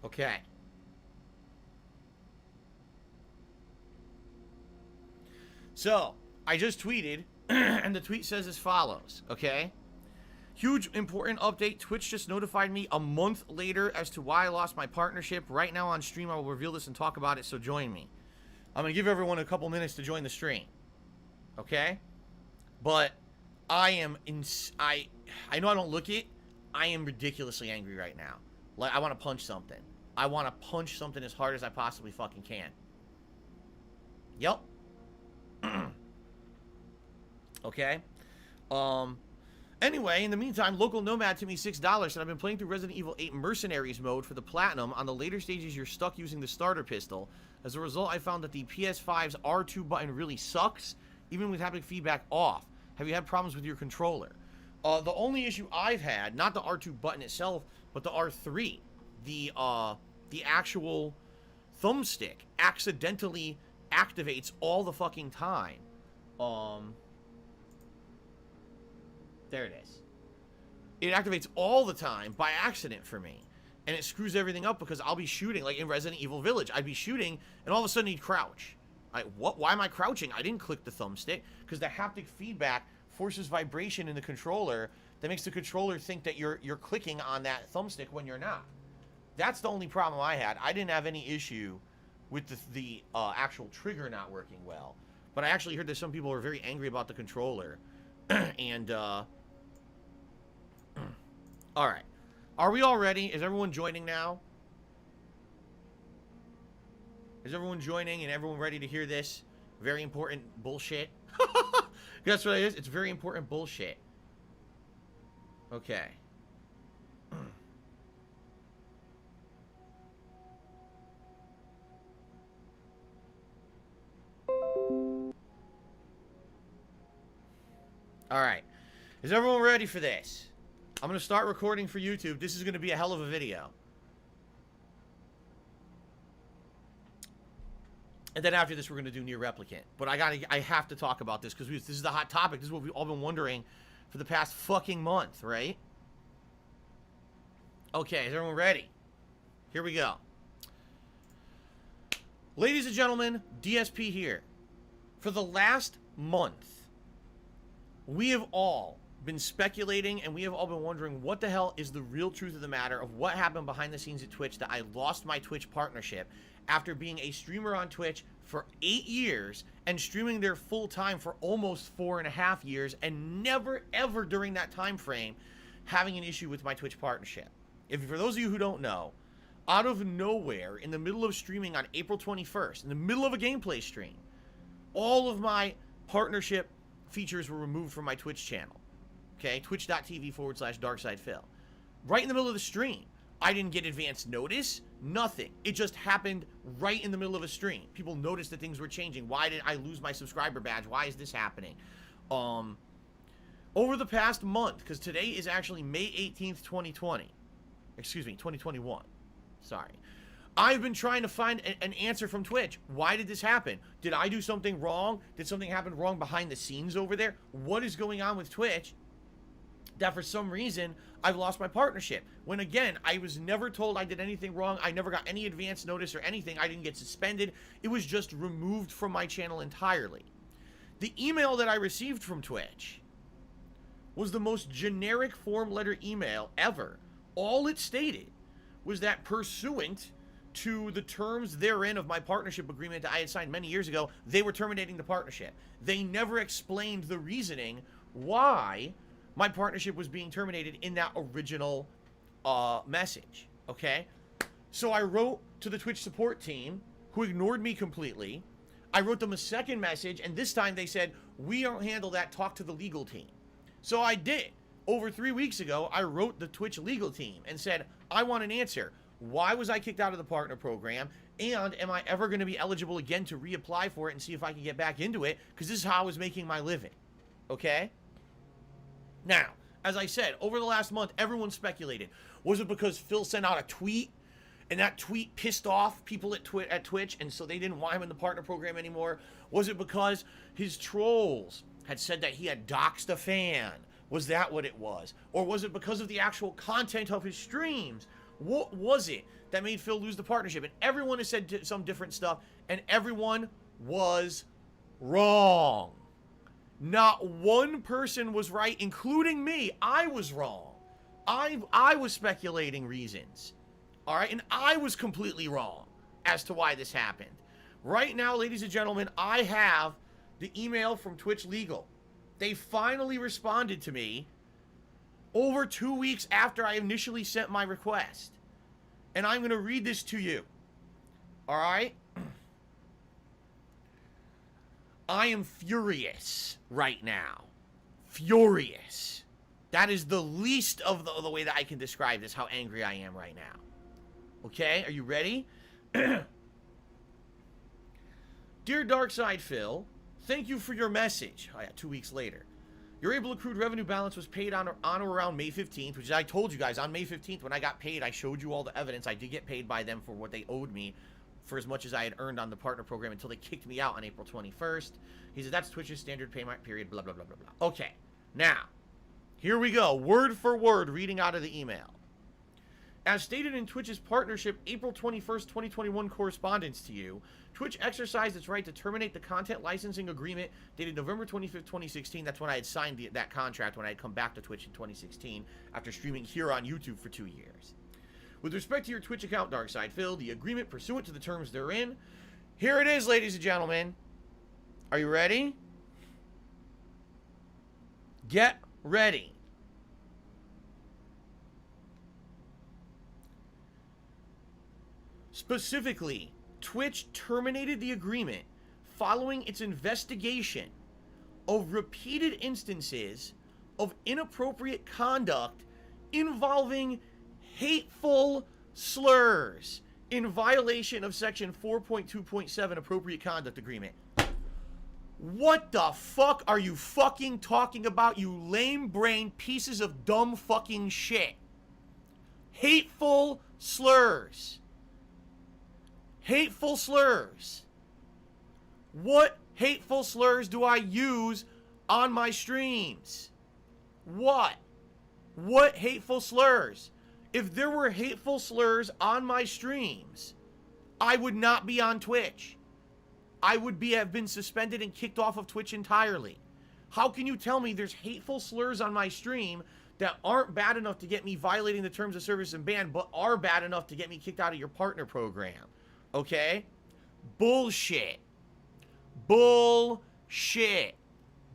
Okay. So, I just tweeted, and the tweet says as follows, okay? Huge important update. Twitch just notified me a month later as to why I lost my partnership. Right now on stream, I will reveal this and talk about it, so join me. I'm going to give everyone a couple minutes to join the stream. Okay? But I am I know I don't look it. I am ridiculously angry right now. Like, I want to punch something. I want to punch something as hard as I possibly fucking can. Yep. Okay? Anyway, in the meantime, Local Nomad to me $6 said, I've been playing through Resident Evil 8 Mercenaries mode for the Platinum. On the later stages, you're stuck using the starter pistol. As a result, I found that the PS5's R2 button really sucks, even with haptic feedback off. Have you had problems with your controller? The only issue I've had, not the R2 button itself, but the R3, the actual thumbstick accidentally activates all the fucking time. There it is. It activates all the time by accident for me. And it screws everything up because I'll be shooting, like in Resident Evil Village. I'd be shooting, and all of a sudden he'd crouch. What? Why am I crouching? I didn't click the thumbstick. Because the haptic feedback forces vibration in the controller that makes the controller think that you're clicking on that thumbstick when you're not. That's the only problem I had. I didn't have any issue with the actual trigger not working well. But I actually heard that some people were very angry about the controller. And, alright. Are we all ready? Is everyone joining now? Is everyone joining and everyone ready to hear this very important bullshit? That's what it is. It's very important bullshit. Okay. Alright. Is everyone ready for this? I'm going to start recording for YouTube. This is going to be a hell of a video. And then after this, we're going to do Near Replicant. But I have to talk about this because this is the hot topic. This is what we've all been wondering for the past fucking month, right? Okay, is everyone ready? Here we go. Ladies and gentlemen, DSP here. For the last month, we have all been speculating and we have all been wondering what the hell is the real truth of the matter of what happened behind the scenes at Twitch that I lost my Twitch partnership after being a streamer on Twitch for 8 years and streaming there full time for almost 4.5 years and never ever during that time frame having an issue with my Twitch partnership. For those of you who don't know, out of nowhere in the middle of streaming on April 21st, in the middle of a gameplay stream, all of my partnership features were removed from my Twitch channel. Okay, twitch.tv/DarksidePhil. Right in the middle of the stream. I didn't get advance notice, nothing. It just happened right in the middle of a stream. People noticed that things were changing. Why did I lose my subscriber badge? Why is this happening? Over the past month, because today is actually May 18th, 2020. Excuse me, 2021. Sorry. I've been trying to find an answer from Twitch. Why did this happen? Did I do something wrong? Did something happen wrong behind the scenes over there? What is going on with Twitch that for some reason I've lost my partnership? When again, I was never told I did anything wrong. I never got any advance notice or anything. I didn't get suspended. It was just removed from my channel entirely. The email that I received from Twitch was the most generic form letter email ever. All it stated was that pursuant to the terms therein of my partnership agreement that I had signed many years ago, they were terminating the partnership. They never explained the reasoning why my partnership was being terminated in that original message, okay? So I wrote to the Twitch support team, who ignored me completely. I wrote them a second message, and this time they said, we don't handle that, talk to the legal team. So I did. Over 3 weeks ago, I wrote the Twitch legal team and said, I want an answer. Why was I kicked out of the partner program? And am I ever going to be eligible again to reapply for it and see if I can get back into it? Because this is how I was making my living. Okay? Now, as I said, over the last month, everyone speculated. Was it because Phil sent out a tweet and that tweet pissed off people at Twitch and so they didn't want him in the partner program anymore? Was it because his trolls had said that he had doxed a fan? Was that what it was? Or was it because of the actual content of his streams? What was it that made Phil lose the partnership? And everyone has said some different stuff, and everyone was wrong. Not one person was right, including me. I was wrong. I was speculating reasons. All right, and I was completely wrong as to why this happened. Right now, ladies and gentlemen, I have the email from Twitch Legal. They finally responded to me over 2 weeks after I initially sent my request. And I'm going to read this to you. All right? I am furious right now. Furious. That is the least of the way that I can describe this, how angry I am right now. Okay? Are you ready? Dear Darkside Phil, thank you for your message. Oh yeah, 2 weeks later. Your able accrued revenue balance was paid on or around May 15th, which I told you guys, on May 15th when I got paid, I showed you all the evidence. I did get paid by them for what they owed me for as much as I had earned on the partner program until they kicked me out on April 21st. He said, that's Twitch's standard payment period, blah, blah, blah, blah, blah. Okay, now, here we go, word for word, reading out of the email. As stated in Twitch's partnership April 21st, 2021 correspondence to you, Twitch exercised its right to terminate the content licensing agreement dated November 25th, 2016. That's when I had signed that contract when I had come back to Twitch in 2016 after streaming here on YouTube for 2 years. With respect to your Twitch account, Darkside Phil, the agreement pursuant to the terms therein. Here it is, ladies and gentlemen. Are you ready? Get ready. Specifically, Twitch terminated the agreement following its investigation of repeated instances of inappropriate conduct involving hateful slurs in violation of Section 4.2.7 Appropriate Conduct Agreement. What the fuck are you fucking talking about, you lame-brained pieces of dumb fucking shit? Hateful slurs. Hateful slurs. What hateful slurs do I use on my streams? What? What hateful slurs? If there were hateful slurs on my streams, I would not be on Twitch. I would have been suspended and kicked off of Twitch entirely. How can you tell me there's hateful slurs on my stream that aren't bad enough to get me violating the terms of service and ban, but are bad enough to get me kicked out of your partner program? Okay? Bullshit. Bullshit.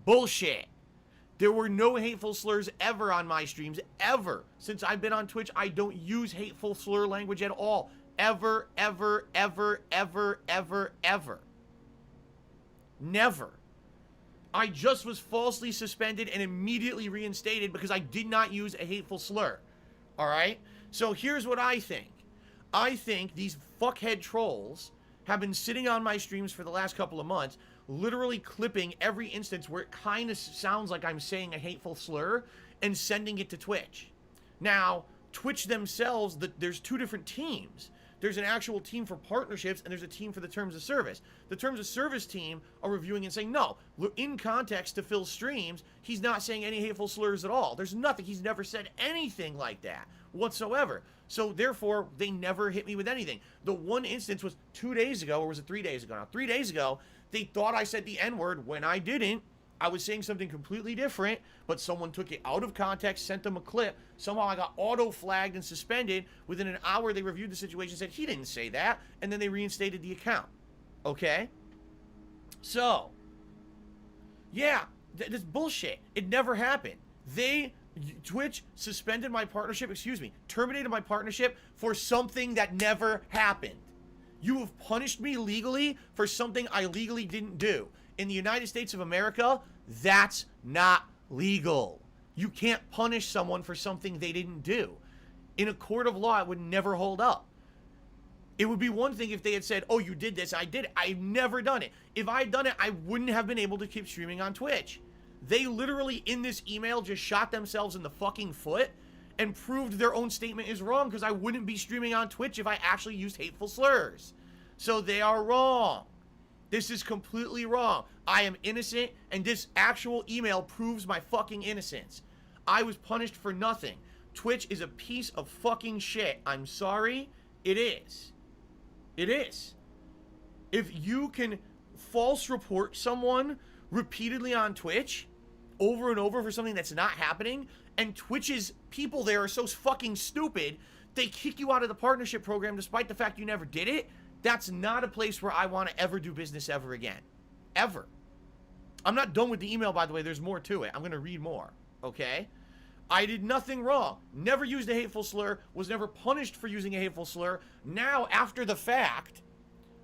Bullshit. There were no hateful slurs ever on my streams, ever. Since I've been on Twitch, I don't use hateful slur language at all. Ever, ever, ever, ever, ever, ever. Never. I just was falsely suspended and immediately reinstated because I did not use a hateful slur. Alright? So here's what I think. I think these fuckhead trolls have been sitting on my streams for the last couple of months, literally clipping every instance where it kind of sounds like I'm saying a hateful slur and sending it to Twitch. Now, Twitch themselves, there's two different teams. There's an actual team for partnerships, and there's a team for the terms of service. The terms of service team are reviewing and saying, no, in context to Phil's streams, he's not saying any hateful slurs at all. There's nothing. He's never said anything like that whatsoever. So, therefore, they never hit me with anything. The one instance was 2 days ago, or was it 3 days ago? Now, 3 days ago, they thought I said the N-word when I didn't. I was saying something completely different, but someone took it out of context, sent them a clip. Somehow I got auto-flagged and suspended. Within an hour, they reviewed the situation, said he didn't say that, and then they reinstated the account. Okay? So, yeah, this bullshit. It never happened. Twitch suspended my partnership, terminated my partnership for something that never happened. You have punished me legally for something I legally didn't do. In the United States of America, that's not legal. You can't punish someone for something they didn't do. In a court of law, it would never hold up. It would be one thing if they had said, oh, you did this, I did it. I've never done it. If I had done it, I wouldn't have been able to keep streaming on Twitch. They literally, in this email, just shot themselves in the fucking foot and proved their own statement is wrong because I wouldn't be streaming on Twitch if I actually used hateful slurs. So they are wrong. This is completely wrong. I am innocent, and this actual email proves my fucking innocence. I was punished for nothing. Twitch is a piece of fucking shit. I'm sorry. It is. It is. If you can false report someone repeatedly on Twitch over and over for something that's not happening, and Twitch's people there are so fucking stupid, they kick you out of the partnership program despite the fact you never did it, that's not a place where I want to ever do business ever again. Ever. I'm not done with the email, by the way. There's more to it. I'm going to read more. Okay? I did nothing wrong. Never used a hateful slur. Was never punished for using a hateful slur. Now, after the fact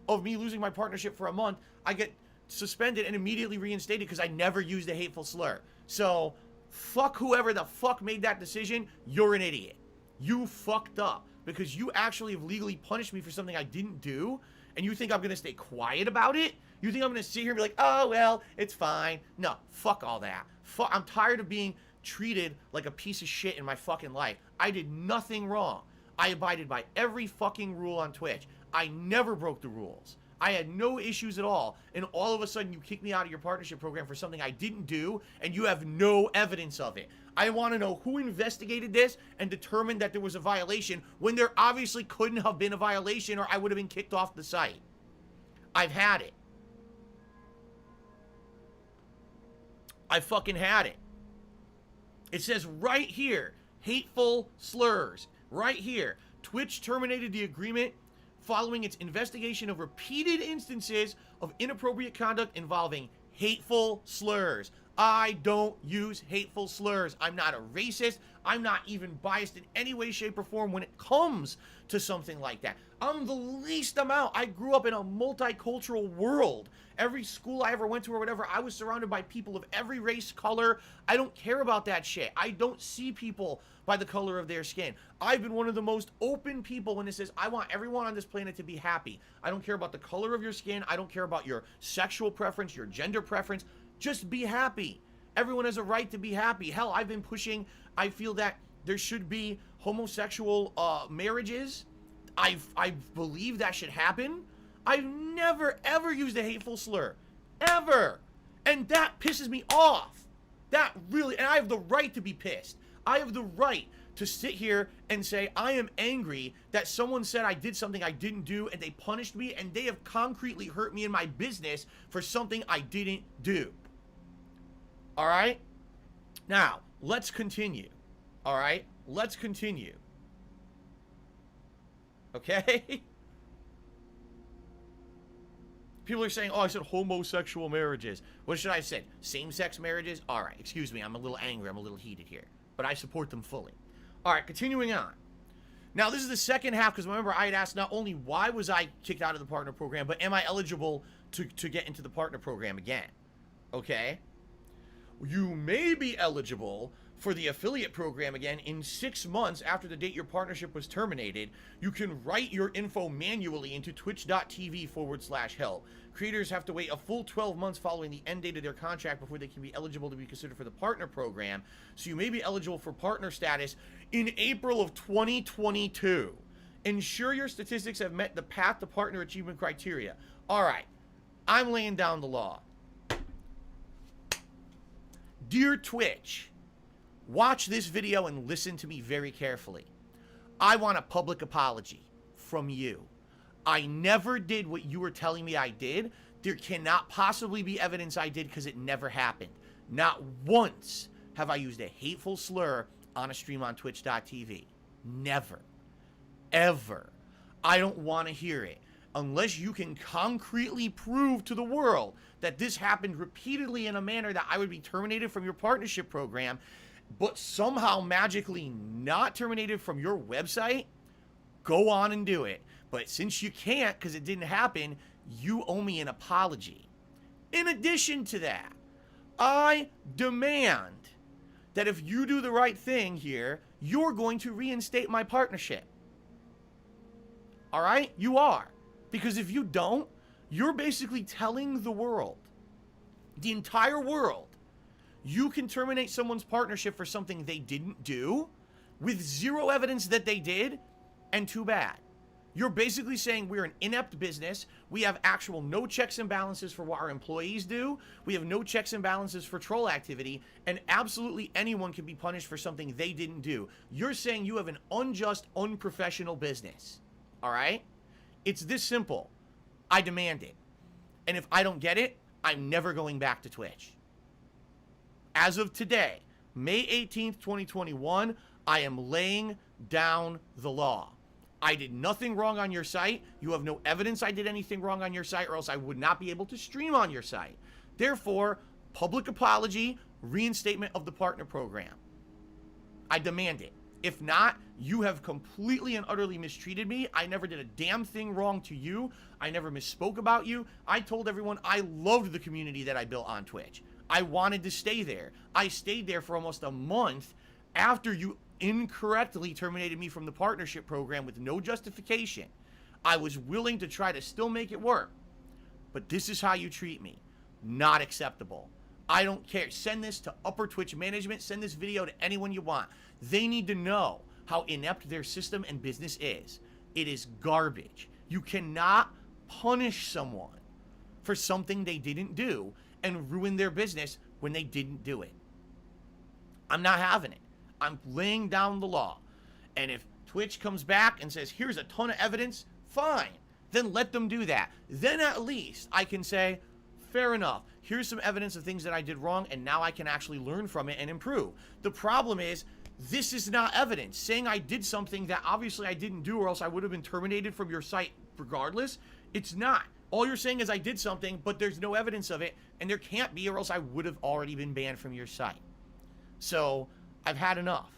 of me losing my partnership for a month, I get suspended and immediately reinstated because I never used a hateful slur. So, fuck whoever the fuck made that decision. You're an idiot. You fucked up because you actually have legally punished me for something I didn't do, and you think I'm going to stay quiet about it? You think I'm going to sit here and be like, oh, well, it's fine. No, fuck all that. I'm tired of being treated like a piece of shit in my fucking life. I did nothing wrong. I abided by every fucking rule on Twitch. I never broke the rules. I had no issues at all, and all of a sudden you kick me out of your partnership program for something I didn't do, and you have no evidence of it. I want to know who investigated this and determined that there was a violation when there obviously couldn't have been a violation, or I would have been kicked off the site. I've had it. I fucking had it. It says right here, hateful slurs. Right here. Twitch terminated the agreement following its investigation of repeated instances of inappropriate conduct involving hateful slurs. I don't use hateful slurs. I'm not a racist. I'm not even biased in any way, shape, or form when it comes to something like that. I'm the least amount. I grew up in a multicultural world. Every school I ever went to or whatever, I was surrounded by people of every race, color. I don't care about that shit. I don't see people by the color of their skin. I've been one of the most open people when it says, I want everyone on this planet to be happy. I don't care about the color of your skin. I don't care about your sexual preference, your gender preference. Just be happy. Everyone has a right to be happy. Hell, I've been pushing, I feel that there should be homosexual marriages. I believe that should happen. I've never, ever used a hateful slur. Ever. And that pisses me off. That really, and I have the right to be pissed. I have the right to sit here and say, I am angry that someone said I did something I didn't do and they punished me and they have concretely hurt me in my business for something I didn't do. All right? Now, let's continue. All right? Let's continue. Okay? People are saying, oh, I said homosexual marriages. What should I have said? Same-sex marriages? All right, excuse me. I'm a little angry. I'm a little heated here. But I support them fully. All right, continuing on. Now, this is the second half, because remember, I had asked not only why was I kicked out of the partner program, but am I eligible to get into the partner program again? Okay? You may be eligible for the affiliate program again in 6 months after the date your partnership was terminated. You can write your info manually into twitch.tv/help. Creators have to wait a full 12 months following the end date of their contract before they can be eligible to be considered for the partner program. So you may be eligible for partner status in April of 2022. Ensure your statistics have met the path to partner achievement criteria. All right, I'm laying down the law. Dear Twitch, watch this video and listen to me very carefully. I want a public apology from you. I never did what you were telling me I did. There cannot possibly be evidence I did because it never happened. Not once have I used a hateful slur on a stream on twitch.tv. Never. Ever. I don't want to hear it. Unless you can concretely prove to the world that this happened repeatedly in a manner that I would be terminated from your partnership program, but somehow magically not terminated from your website, go on and do it. But since you can't because it didn't happen, you owe me an apology. In addition to that, I demand that if you do the right thing here, you're going to reinstate my partnership. All right? You are. Because if you don't, you're basically telling the world, the entire world, you can terminate someone's partnership for something they didn't do with zero evidence that they did, and too bad. You're basically saying we're an inept business. We have actual no checks and balances for what our employees do. We have no checks and balances for troll activity, and absolutely anyone can be punished for something they didn't do. You're saying you have an unjust, unprofessional business. All right? It's this simple. I demand it. And if I don't get it, I'm never going back to Twitch. As of today, May 18th, 2021, I am laying down the law. I did nothing wrong on your site. You have no evidence I did anything wrong on your site, or else I would not be able to stream on your site. Therefore, public apology, reinstatement of the partner program. I demand it. If not, you have completely and utterly mistreated me. I never did a damn thing wrong to you. I never misspoke about you. I told everyone I loved the community that I built on Twitch. I wanted to stay there. I stayed there for almost a month after you incorrectly terminated me from the partnership program with no justification. I was willing to try to still make it work. But this is how you treat me. Not acceptable. I don't care. Send this to upper Twitch management. Send this video to anyone you want. They need to know how inept their system and business is. It is garbage. You cannot punish someone for something they didn't do and ruin their business when they didn't do it. I'm not having it. I'm laying down the law. And if Twitch comes back and says, here's a ton of evidence, fine. Then let them do that. Then at least I can say, fair enough. Here's some evidence of things that I did wrong, and now I can actually learn from it and improve. The problem is, this is not evidence. Saying I did something that obviously I didn't do, or else I would have been terminated from your site regardless, it's not. All you're saying is I did something, but there's no evidence of it, and there can't be, or else I would have already been banned from your site. So, I've had enough.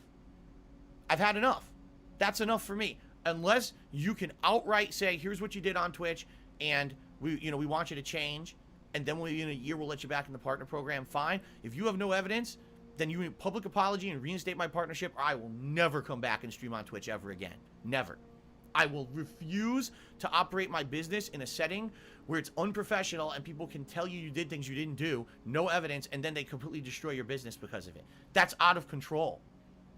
I've had enough. That's enough for me. Unless you can outright say, here's what you did on Twitch, and we want you to change, and then in a year we'll let you back in the partner program, fine. If you have no evidence, then you need public apology and reinstate my partnership, or I will never come back and stream on Twitch ever again. Never. I will refuse to operate my business in a setting where it's unprofessional and people can tell you did things you didn't do, no evidence, and then they completely destroy your business because of it. That's out of control.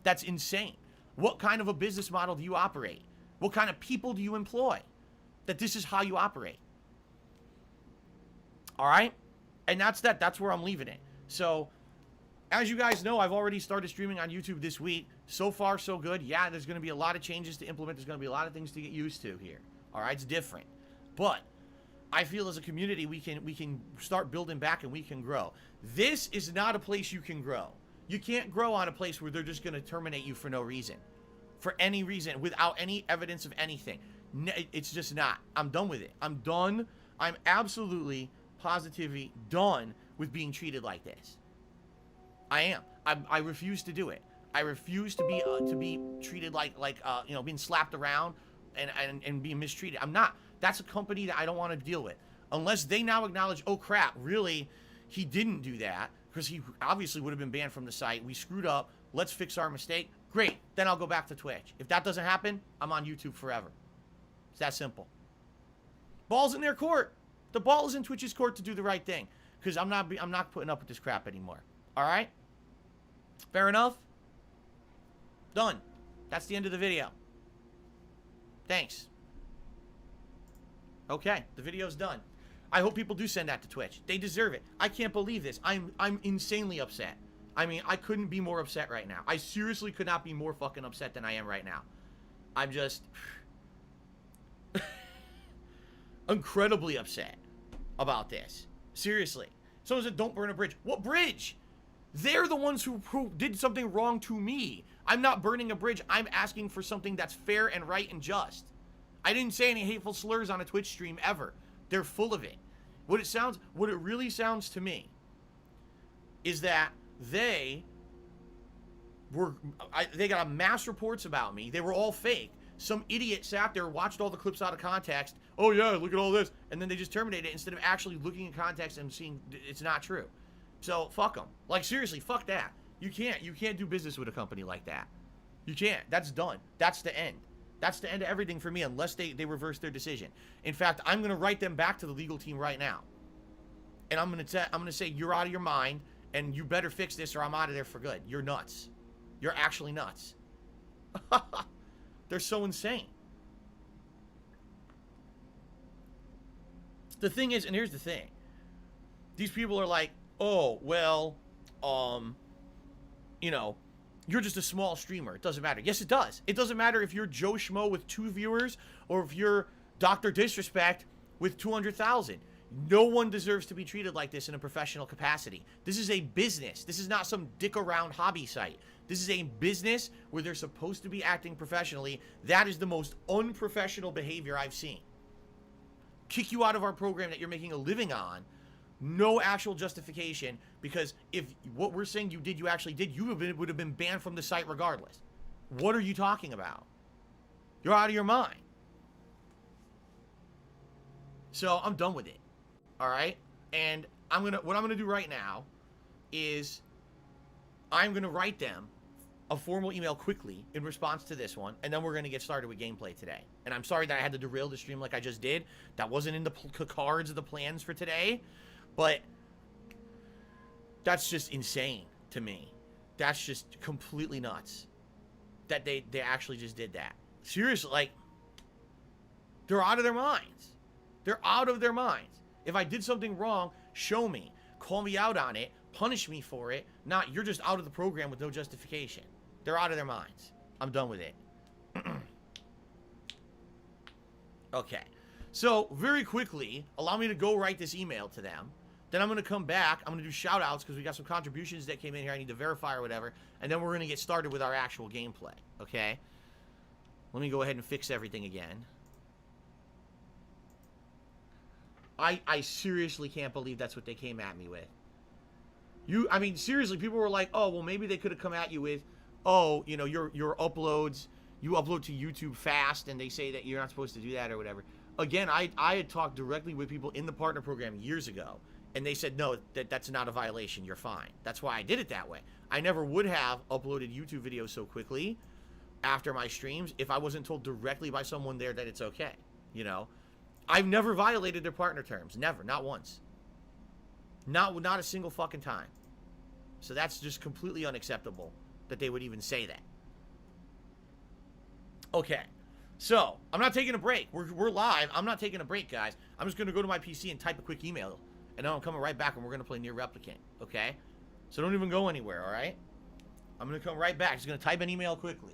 That's insane. What kind of a business model do you operate? What kind of people do you employ? That this is how you operate. All right? And that's that. That's where I'm leaving it. So, as you guys know, I've already started streaming on YouTube this week. So far, so good. Yeah, there's going to be a lot of changes to implement. There's going to be a lot of things to get used to here. All right? It's different. But I feel as a community, we can start building back and we can grow. This is not a place you can grow. You can't grow on a place where they're just going to terminate you for no reason. For any reason, without any evidence of anything. It's just not. I'm done with it. I'm done. I'm absolutely, positively done with being treated like this. I am. I refuse to do it. I refuse to be treated like being slapped around and being mistreated. I'm not. That's a company that I don't want to deal with. Unless they now acknowledge, oh crap, really, he didn't do that, because he obviously would have been banned from the site. We screwed up. Let's fix our mistake. Great. Then I'll go back to Twitch. If that doesn't happen, I'm on YouTube forever. It's that simple. Ball's in their court. The ball is in Twitch's court to do the right thing, because I'm not putting up with this crap anymore. All right? Fair enough? Done. That's the end of the video. Thanks. Okay, the video's done. I hope people do send that to Twitch. They deserve it. I can't believe this. I'm insanely upset. I mean, I couldn't be more upset right now. I seriously could not be more fucking upset than I am right now. I'm just incredibly upset about this. Seriously. Someone said, don't burn a bridge. What bridge? They're the ones who did something wrong to me. I'm not burning a bridge. I'm asking for something that's fair and right and just. I didn't say any hateful slurs on a Twitch stream ever. They're full of it. What it really sounds to me is that they got mass reports about me. They were all fake. Some idiot sat there, watched all the clips out of context. Oh yeah, look at all this. And then they just terminated it instead of actually looking in context and seeing it's not true. So fuck them. Like seriously, fuck that. You can't do business with a company like that. You can't. That's done. That's the end. That's the end of everything for me unless they reverse their decision. In fact, I'm going to write them back to the legal team right now. And I'm going to say you're out of your mind and you better fix this or I'm out of there for good. You're nuts. You're actually nuts. They're so insane. The thing is, and here's the thing. These people are like, oh, well, you know, you're just a small streamer. It doesn't matter. Yes, it does. It doesn't matter if you're Joe Schmo with 2 viewers or if you're Dr. Disrespect with 200,000. No one deserves to be treated like this in a professional capacity. This is a business. This is not some dick around hobby site. This is a business where they're supposed to be acting professionally. That is the most unprofessional behavior I've seen. Kick you out of our program that you're making a living on. No actual justification, because if what we're saying you did, you actually did, you would have been banned from the site regardless. What are you talking about? You're out of your mind. So I'm done with it. All right? And what I'm gonna do right now is I'm gonna write them a formal email quickly in response to this one, and then we're gonna get started with gameplay today. And I'm sorry that I had to derail the stream like I just did. That wasn't in the cards of the plans for today. But that's just insane to me. That's just completely nuts that they actually just did that. Seriously, like, they're out of their minds. They're out of their minds. If I did something wrong, show me. Call me out on it. Punish me for it. Not, you're just out of the program with no justification. They're out of their minds. I'm done with it. Okay. So, very quickly, allow me to go write this email to them. Then I'm going to come back. I'm going to do shout-outs because we got some contributions that came in here I need to verify or whatever. And then we're going to get started with our actual gameplay. Okay? Let me go ahead and fix everything again. I seriously can't believe that's what they came at me with. I mean, seriously, people were like, oh, well, maybe they could have come at you with, oh, you know, your uploads, you upload to YouTube fast, and they say that you're not supposed to do that or whatever. Again, I had talked directly with people in the partner program years ago, and they said, no, that's not a violation, you're fine. That's why I did it that way. I never would have uploaded YouTube videos so quickly after my streams if I wasn't told directly by someone there that it's okay, you know? I've never violated their partner terms. Never. Not once. Not a single fucking time. So that's just completely unacceptable that they would even say that. Okay. So, I'm not taking a break. We're live. I'm not taking a break, guys. I'm just going to go to my PC and type a quick email. And then I'm coming right back and we're going to play Near Replicant. Okay? So don't even go anywhere, alright? I'm going to come right back. Just going to type an email quickly.